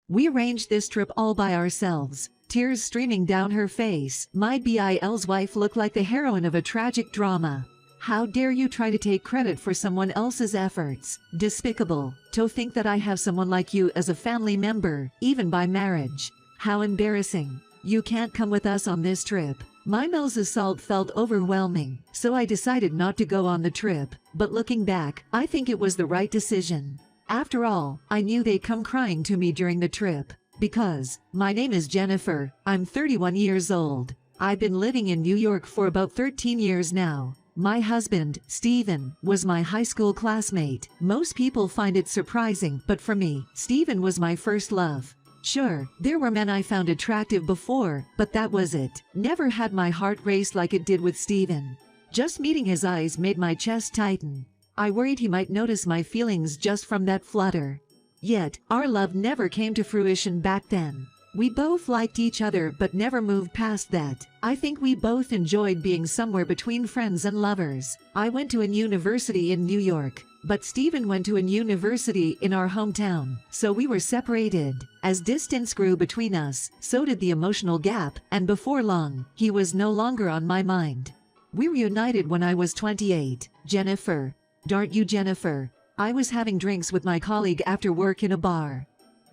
We arranged this trip all by ourselves, tears streaming down her face. My BIL's wife looked like the heroine of a tragic drama. How dare you try to take credit for someone else's efforts? Despicable. To think that I have someone like you as a family member, even by marriage. How embarrassing. You can't come with us on this trip. My Mel's assault felt overwhelming, so I decided not to go on the trip, but looking back, I think it was the right decision. After all, I knew they'd come crying to me during the trip. Because, my name is Jennifer, I'm 31 years old. I've been living in New York for about 13 years now. My husband, Steven, was my high school classmate. Most people find it surprising, but for me, Steven was my first love. Sure, there were men I found attractive before, but that was it. Never had my heart race like it did with Steven. Just meeting his eyes made my chest tighten. I worried he might notice my feelings just from that flutter. Yet, our love never came to fruition back then. We both liked each other but never moved past that. I think we both enjoyed being somewhere between friends and lovers. I went to a university in New York, but Steven went to a university in our hometown, so we were separated. As distance grew between us, so did the emotional gap, and before long, he was no longer on my mind. We reunited when I was 28. Jennifer. Aren't you Jennifer? I was having drinks with my colleague after work in a bar.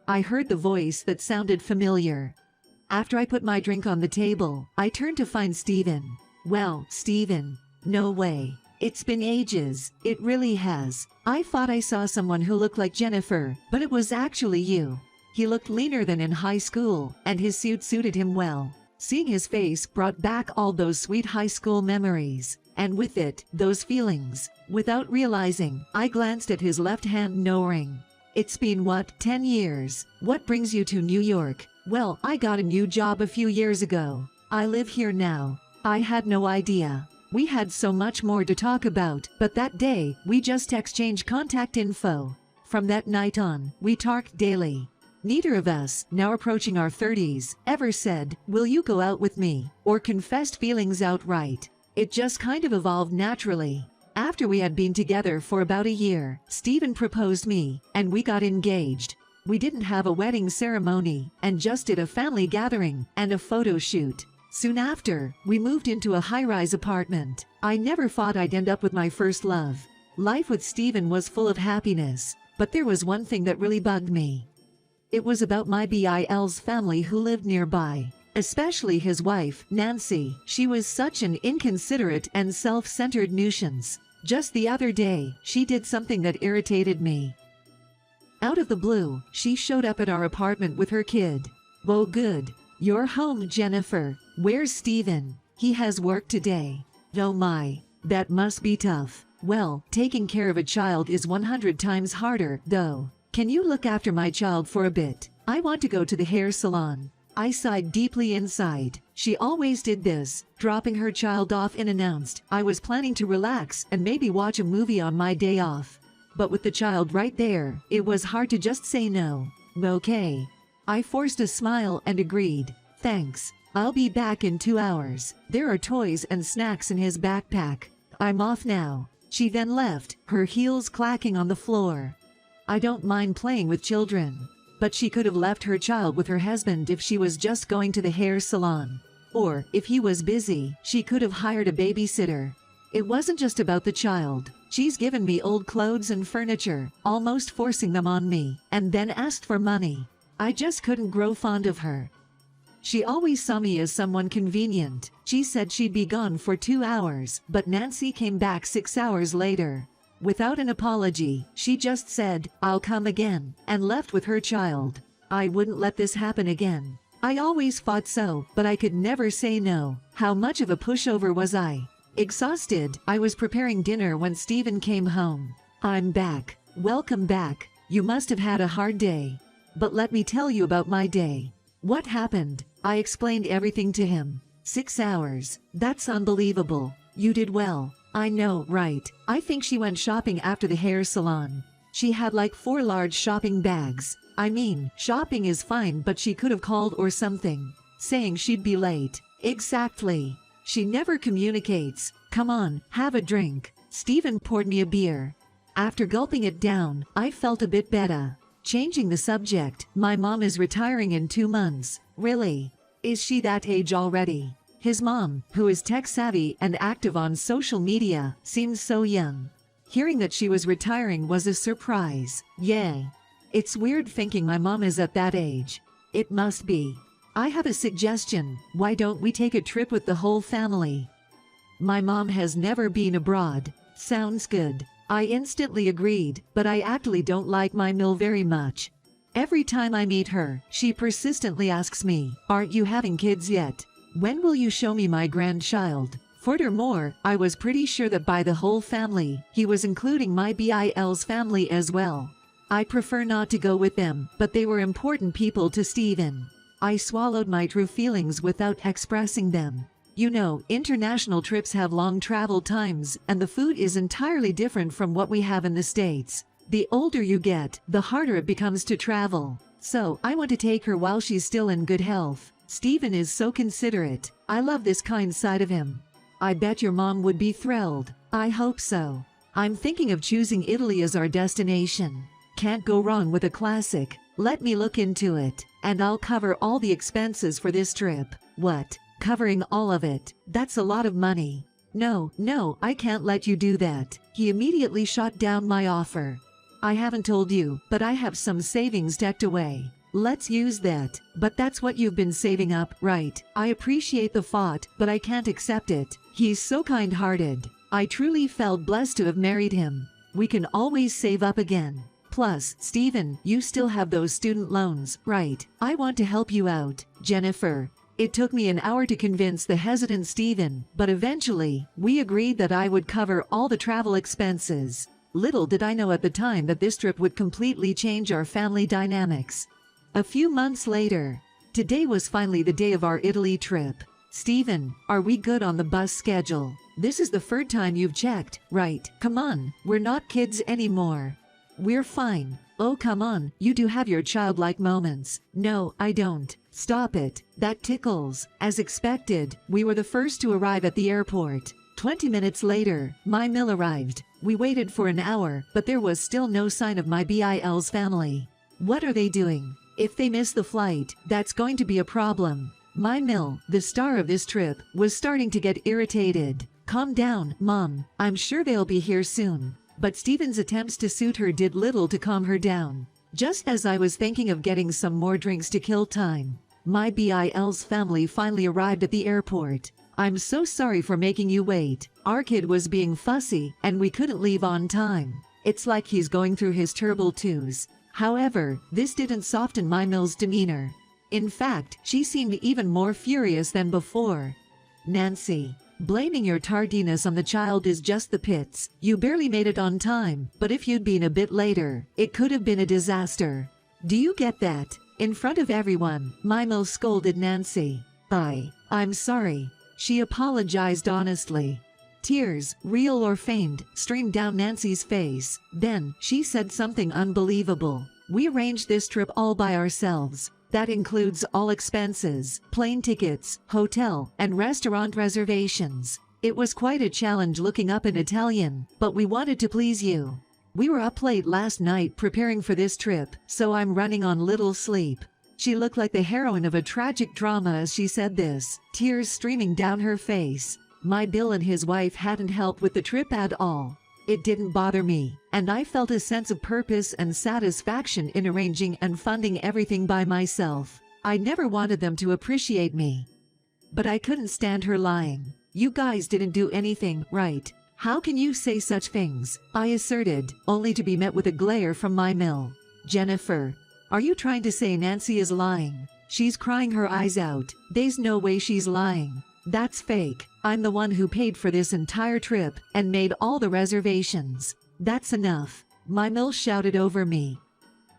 I heard the voice that sounded familiar. After I put my drink on the table, I turned to find Steven. Well, Steven. No way. It's been ages. It really has. I thought I saw someone who looked like Jennifer, but it was actually you. He looked leaner than in high school, and his suit suited him well. Seeing his face brought back all those sweet high school memories, and with it, those feelings. Without realizing, I glanced at his left hand. No ring. It's been what, 10 years? What brings you to New York? Well, I got a new job a few years ago. I live here now. I had no idea. We had so much more to talk about, but that day, we just exchanged contact info. From that night on, we talked daily. Neither of us, now approaching our 30s, ever said, "Will you go out with me?" or confessed feelings outright. It just kind of evolved naturally. After we had been together for about a year, Steven proposed me, and we got engaged. We didn't have a wedding ceremony, and just did a family gathering and a photo shoot. Soon after, we moved into a high-rise apartment. I never thought I'd end up with my first love. Life with Steven was full of happiness, but there was one thing that really bugged me. It was about my BIL's family who lived nearby. Especially his wife, Nancy. She was such an inconsiderate and self-centered nuisance. Just the other day, she did something that irritated me. Out of the blue, she showed up at our apartment with her kid. "Oh good. You're home, Jennifer. Where's Steven? He has work today." Oh my. That must be tough. Well, taking care of a child is 100 times harder, though. "Can you look after my child for a bit? I want to go to the hair salon." I sighed deeply inside. She always did this, dropping her child off unannounced. I was planning to relax and maybe watch a movie on my day off. But with the child right there, it was hard to just say no. "Okay." I forced a smile and agreed. "Thanks. I'll be back in 2 hours. There are toys and snacks in his backpack. I'm off now." She then left, her heels clacking on the floor. I don't mind playing with children. But she could have left her child with her husband if she was just going to the hair salon. Or, if he was busy, she could have hired a babysitter. It wasn't just about the child. She's given me old clothes and furniture, almost forcing them on me, and then asked for money. I just couldn't grow fond of her. She always saw me as someone convenient. She said she'd be gone for 2 hours, but Nancy came back 6 hours later. Without an apology, she just said, "I'll come again," and left with her child. I wouldn't let this happen again. I always thought so, but I could never say no. How much of a pushover was I? Exhausted, I was preparing dinner when Steven came home. "I'm back." "Welcome back. You must have had a hard day." "But let me tell you about my day." "What happened?" I explained everything to him. 6 hours. That's unbelievable. You did well. I know, right? I think she went shopping after the hair salon. She had like 4 large shopping bags. I mean, shopping is fine, but she could have called or something, saying she'd be late. Exactly. She never communicates. "Come on, have a drink." Steven poured me a beer. After gulping it down, I felt a bit better. Changing the subject, my mom is retiring in 2 months. Really? Is she that age already? His mom, who is tech-savvy and active on social media, seems so young. Hearing that she was retiring was a surprise. Yay. It's weird thinking my mom is at that age. It must be. I have a suggestion. Why don't we take a trip with the whole family? My mom has never been abroad. Sounds good. I instantly agreed, but I actually don't like my Mill very much. Every time I meet her, she persistently asks me, "Aren't you having kids yet? When will you show me my grandchild?" Furthermore, I was pretty sure that by the whole family, he was including my BIL's family as well. I prefer not to go with them, but they were important people to Steven. I swallowed my true feelings without expressing them. You know, international trips have long travel times, and the food is entirely different from what we have in the States. The older you get, the harder it becomes to travel. So, I want to take her while she's still in good health. Steven is so considerate. I love this kind side of him. I bet your mom would be thrilled. I hope so. I'm thinking of choosing Italy as our destination. Can't go wrong with a classic. Let me look into it, and I'll cover all the expenses for this trip. What? Covering all of it? That's a lot of money. No, I can't let you do that. He immediately shot down my offer. I haven't told you, but I have some savings tucked away. Let's use that. But that's what you've been saving up, right? I appreciate the thought, but I can't accept it. He's so kind-hearted. I truly felt blessed to have married him. We can always save up again. Plus, Steven, you still have those student loans, right? I want to help you out, Jennifer. It took me an hour to convince the hesitant Steven, but eventually, we agreed that I would cover all the travel expenses. Little did I know at the time that this trip would completely change our family dynamics. A few months later, today was finally the day of our Italy trip. Steven, are we good on the bus schedule? This is the third time you've checked, right? Come on, we're not kids anymore. We're fine. Oh, come on, you do have your childlike moments. No, I don't. Stop it. That tickles. As expected, we were the first to arrive at the airport. 20 minutes later, my Mill arrived. We waited for an hour, but there was still no sign of my BIL's family. What are they doing? If they miss the flight, that's going to be a problem. My Mill, the star of this trip, was starting to get irritated. Calm down, Mom. I'm sure they'll be here soon. But Steven's attempts to soothe her did little to calm her down. Just as I was thinking of getting some more drinks to kill time, my BIL's family finally arrived at the airport. I'm so sorry for making you wait. Our kid was being fussy, and we couldn't leave on time. It's like he's going through his terrible twos. However, this didn't soften my Mill's demeanor. In fact, she seemed even more furious than before. Nancy, blaming your tardiness on the child is just the pits. You barely made it on time, but if you'd been a bit later, it could have been a disaster. Do you get that? In front of everyone, my Mill scolded Nancy. I'm sorry. She apologized honestly. Tears, real or feigned, streamed down Nancy's face. Then, she said something unbelievable. We arranged this trip all by ourselves. That includes all expenses, plane tickets, hotel, and restaurant reservations. It was quite a challenge looking up in Italian, but we wanted to please you. We were up late last night preparing for this trip, so I'm running on little sleep. She looked like the heroine of a tragic drama as she said this, tears streaming down her face. My Bill and his wife hadn't helped with the trip at all. It didn't bother me, and I felt a sense of purpose and satisfaction in arranging and funding everything by myself. I never wanted them to appreciate me. But I couldn't stand her lying. You guys didn't do anything, right? How can you say such things? I asserted, only to be met with a glare from my Mill. Jennifer, are you trying to say Nancy is lying? She's crying her eyes out. There's no way she's lying. That's fake. I'm the one who paid for this entire trip and made all the reservations. That's enough. My Mill shouted over me.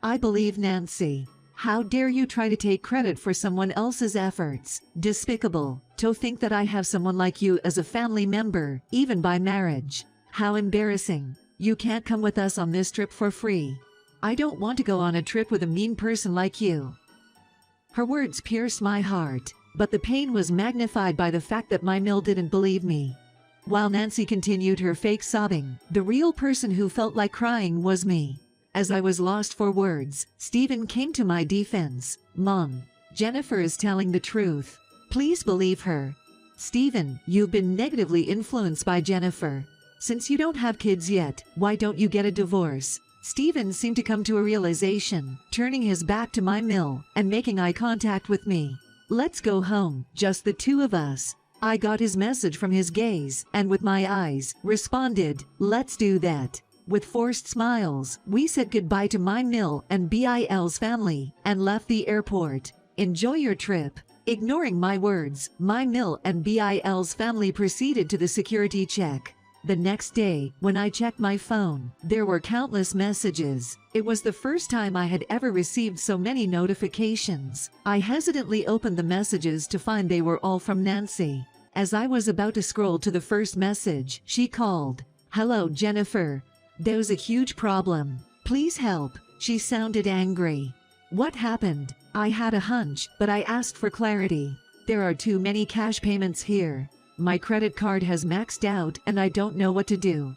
I believe Nancy. How dare you try to take credit for someone else's efforts? Despicable. To think that I have someone like you as a family member, even by marriage. How embarrassing. You can't come with us on this trip for free. I don't want to go on a trip with a mean person like you. Her words pierced my heart. But the pain was magnified by the fact that my Mill didn't believe me. While Nancy continued her fake sobbing, the real person who felt like crying was me. As I was lost for words, Stephen came to my defense. Mom, Jennifer is telling the truth. Please believe her. Stephen, you've been negatively influenced by Jennifer. Since you don't have kids yet, why don't you get a divorce? Stephen seemed to come to a realization, turning his back to my mill and making eye contact with me. Let's go home, just the two of us. I got his message from his gaze and with my eyes, responded, let's do that. With forced smiles, we said goodbye to my mill and Bill's family and left the airport. Enjoy your trip. Ignoring my words, my mill and Bill's family proceeded to the security check. The next day, when I checked my phone, there were countless messages. It was the first time I had ever received so many notifications. I hesitantly opened the messages to find they were all from Nancy. As I was about to scroll to the first message, she called. Hello, Jennifer. There's a huge problem. Please help. She sounded angry. What happened? I had a hunch, but I asked for clarity. There are too many cash payments here. My credit card has maxed out and I don't know what to do.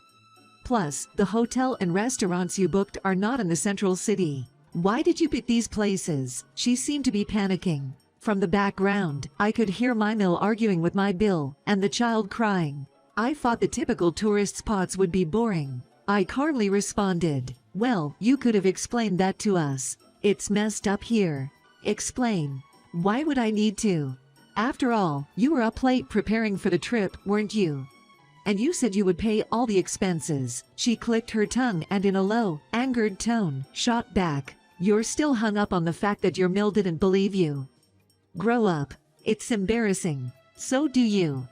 Plus, the hotel and restaurants you booked are not in the central city. Why did you pick these places? She seemed to be panicking. From the background, I could hear my mill arguing with my bill and the child crying. I thought the typical tourist spots would be boring. I calmly responded, well, you could have explained that to us. It's messed up here. Explain. Why would I need to? After all, you were up late preparing for the trip, weren't you? And you said you would pay all the expenses. She clicked her tongue and in a low, angered tone, shot back. You're still hung up on the fact that your mill didn't believe you. Grow up. It's embarrassing. So do you.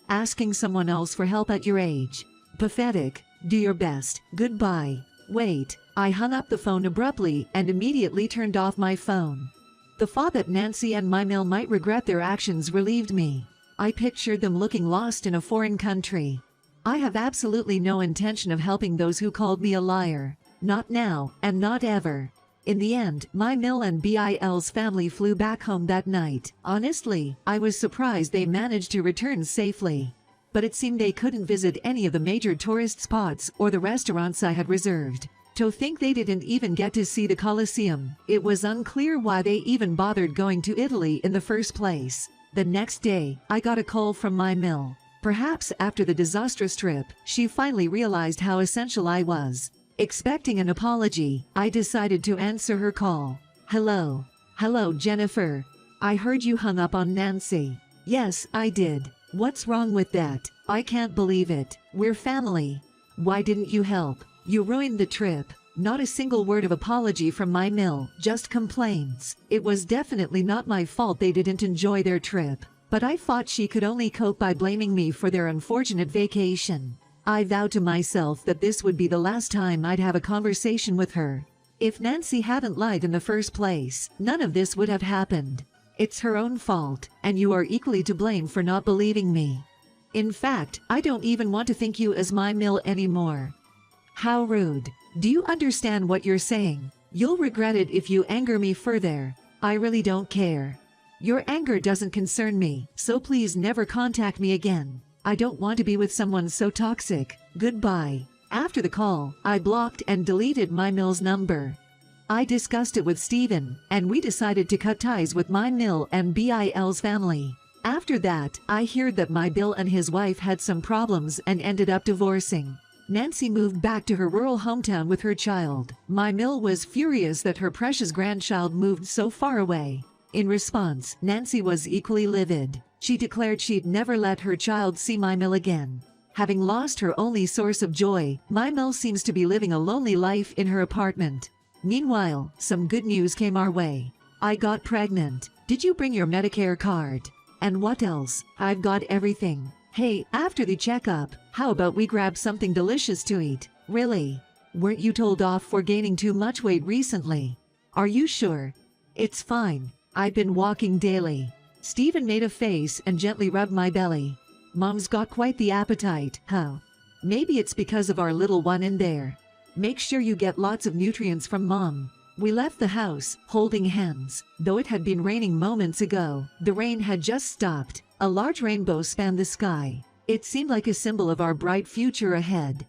Asking someone else for help at your age. Pathetic. Do your best. Goodbye. Wait. I hung up the phone abruptly and immediately turned off my phone. The thought that Nancy and my mill might regret their actions relieved me. I pictured them looking lost in a foreign country. I have absolutely no intention of helping those who called me a liar. Not now, and not ever. In the end, my mill and Bill's family flew back home that night. Honestly, I was surprised they managed to return safely. But it seemed they couldn't visit any of the major tourist spots or the restaurants I had reserved. To think they didn't even get to see the Colosseum. It was unclear why they even bothered going to Italy in the first place. The next day, I got a call from my mill. Perhaps after the disastrous trip, she finally realized how essential I was. Expecting an apology, I decided to answer her call. Hello. Hello, Jennifer. I heard you hung up on Nancy. Yes, I did. What's wrong with that? I can't believe it. We're family. Why didn't you help? You ruined the trip. Not a single word of apology from my mill, just complaints. It was definitely not my fault they didn't enjoy their trip. But I thought she could only cope by blaming me for their unfortunate vacation. I vowed to myself that this would be the last time I'd have a conversation with her. If Nancy hadn't lied in the first place, none of this would have happened. It's her own fault, and you are equally to blame for not believing me. In fact, I don't even want to think you as my mill anymore. How rude. Do you understand what you're saying? You'll regret it if you anger me further. I really don't care. Your anger doesn't concern me, so please never contact me again. I don't want to be with someone so toxic. Goodbye. After the call, I blocked and deleted my mill's number. I discussed it with Stephen, and we decided to cut ties with my mill and Bill's family. After that, I heard that my Bill and his wife had some problems and ended up divorcing. Nancy moved back to her rural hometown with her child. My mill was furious that her precious grandchild moved so far away. In response, Nancy was equally livid. She declared she'd never let her child see my mill again. Having lost her only source of joy, my mill seems to be living a lonely life in her apartment. Meanwhile, some good news came our way. I got pregnant. Did you bring your Medicare card? And what else? I've got everything. Hey, after the checkup, how about we grab something delicious to eat? Really? Weren't you told off for gaining too much weight recently? Are you sure? It's fine. I've been walking daily. Stephen made a face and gently rubbed my belly. Mom's got quite the appetite, huh? Maybe it's because of our little one in there. Make sure you get lots of nutrients from Mom. We left the house, holding hands. Though it had been raining moments ago, the rain had just stopped. A large rainbow spanned the sky. It seemed like a symbol of our bright future ahead.